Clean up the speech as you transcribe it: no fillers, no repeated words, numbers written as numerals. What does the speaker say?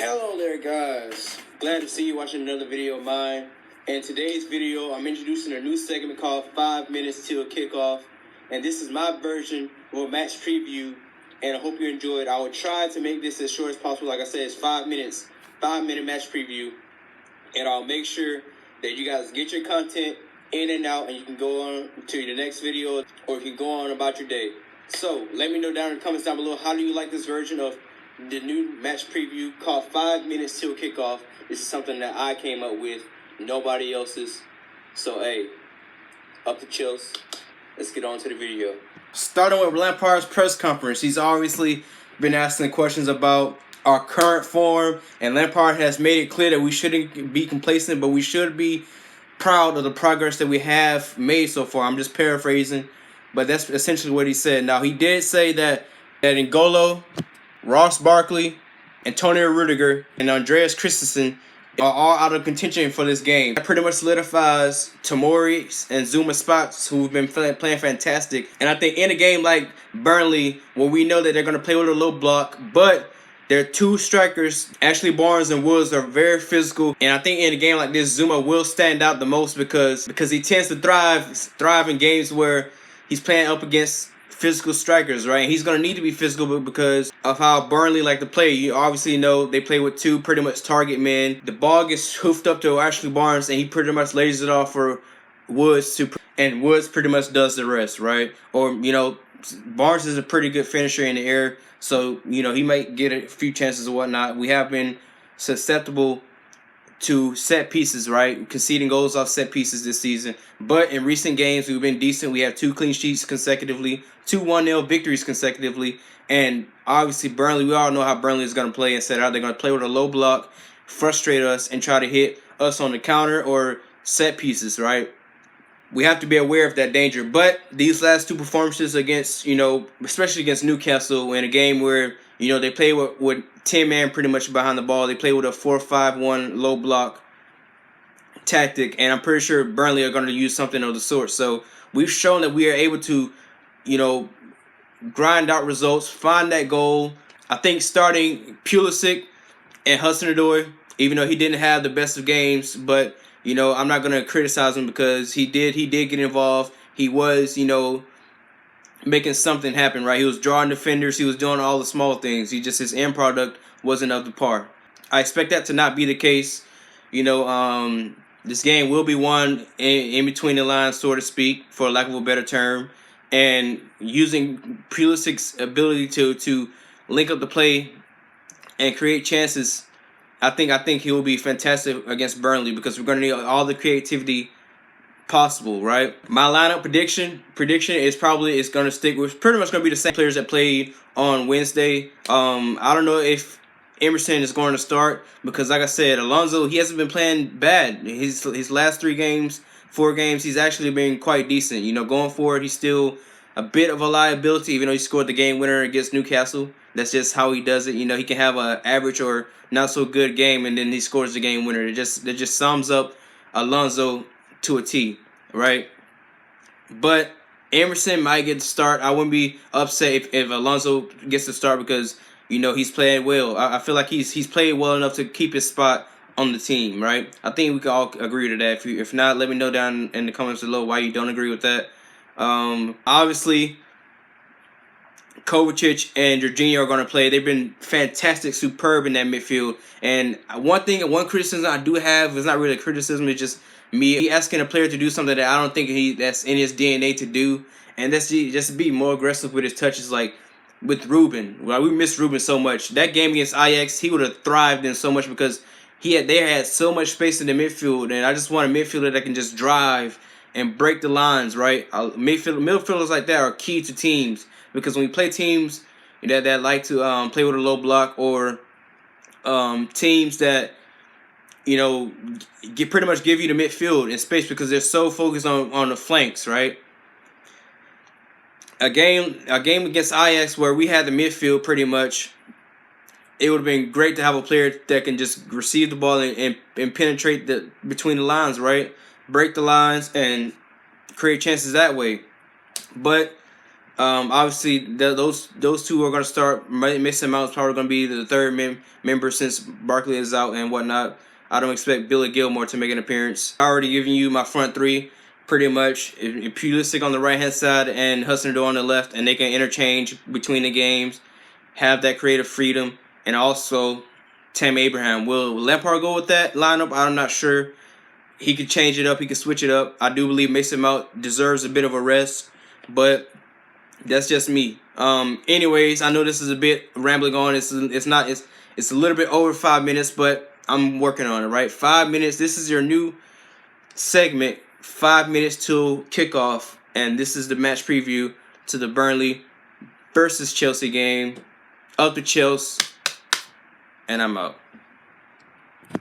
Hello there, guys. Glad to see you watching another video of mine. In today's video, I'm introducing a new segment called 5 minutes till kickoff. And this is my version of a match preview, and I hope you enjoy it. I will try to make this as short as possible. Like I said, it's 5 minutes, 5-minute match preview. And I'll make sure that you guys get your content in and out, and you can go on to the next video, or you can go on about your day. So let me know down in the comments down below, how do you like this version of the new match preview called 5 minutes till kickoff? This is something that I came up with, nobody else's. So hey, up the chills. Let's get on to the video. Starting with Lampard's press conference, he's obviously been asking questions about our current form, and Lampard has made it clear that we shouldn't be complacent, but we should be proud of the progress that we have made so far. I'm just paraphrasing, but that's essentially what he said. Now, he did say that Ngolo, Ross Barkley, Antonio Rudiger, and Andreas Christensen are all out of contention for this game. That pretty much solidifies Tomori and Zuma spots, who've been playing fantastic. And I think in a game like Burnley, where we know that they're going to play with a low block, but their two strikers, Ashley Barnes and Woods, are very physical. And I think in a game like this, Zuma will stand out the most because he tends to thrive in games where he's playing up against physical strikers, right? And he's going to need to be physical because of how Burnley like to play. You obviously know they play with two pretty much target men. The ball gets hoofed up to Ashley Barnes, and he pretty much lays it off for Woods and Woods pretty much does the rest, right? Or, you know, Barnes is a pretty good finisher in the air, so, you know, he might get a few chances or whatnot. We have been susceptible to set pieces, right? Conceding goals off set pieces this season. But in recent games, we've been decent. We have 2 clean sheets consecutively, 2 1-0 victories consecutively. And obviously, Burnley, we all know how Burnley is going to play and set out. They're going to play with a low block, frustrate us, and try to hit us on the counter or set pieces, right? We have to be aware of that danger. But these last 2 performances against, you know, especially against Newcastle, in a game where, you know, they play with 10 man pretty much behind the ball. They play with a 4-5-1 low block tactic, and I'm pretty sure Burnley are going to use something of the sort. So we've shown that we are able to, you know, grind out results, find that goal. I think starting Pulisic and Hudson-Odoi, even though he didn't have the best of games, but, you know, I'm not going to criticize him because he did get involved. He was, you know, making something happen, right? He was drawing defenders. He was doing all the small things. His end product wasn't up to par. I expect that to not be the case. You know, this game will be won in between the lines, so to speak, for lack of a better term. And using Pulisic's ability to link up the play and create chances, I think he will be fantastic against Burnley because we're going to need all the creativity possible, right? My lineup prediction is probably going to stick with pretty much going to be the same players that played on Wednesday. I don't know if Emerson is going to start because, like I said, Alonso, he hasn't been playing bad. His last 4 games, he's actually been quite decent. You know, going forward, he's still a bit of a liability, even though he scored the game winner against Newcastle. That's just how he does it. You know, he can have an average or not so good game, and then he scores the game winner. It just sums up Alonso to a T, right? But Emerson might get the start. I wouldn't be upset if Alonso gets the start because, you know, he's playing well. I feel like he's played well enough to keep his spot on the team, right? I think we can all agree to that. If not, let me know down in the comments below why you don't agree with that. Obviously, Kovacic and Jorginho are going to play. They've been fantastic, superb in that midfield. And one criticism I do have is not really a criticism. It's just me asking a player to do something that I don't think that's in his DNA to do, and that's just be more aggressive with his touches, like with Ruben. Well, we miss Ruben so much. That game against Ajax, he would have thrived in so much because they had so much space in the midfield, and I just want a midfielder that can just drive and break the lines, right? Midfielders like that are key to teams because when we play teams that like to play with a low block or teams that, you know, pretty much give you the midfield and space because they're so focused on the flanks, right? A game against Ajax where we had the midfield pretty much, it would have been great to have a player that can just receive the ball and penetrate between the lines, right? Break the lines and create chances that way. But Obviously, those two are going to start. Mason Mount's probably going to be the third member since Barkley is out and whatnot. I don't expect Billy Gilmore to make an appearance. I already given you my front three, pretty much. If Pulisic on the right-hand side and Hudson-Odoi on the left, and they can interchange between the games, have that creative freedom, and also Tam Abraham. Will Lampard go with that lineup? I'm not sure. He could change it up. He could switch it up. I do believe Mason Mount deserves a bit of a rest, but that's just me. Anyways, I know this is a bit rambling on. It's a little bit over 5 minutes, but I'm working on it, right? 5 minutes. This is your new segment, 5 minutes till kickoff, and this is the match preview to the Burnley versus Chelsea game. Up to Chelsea, and I'm out.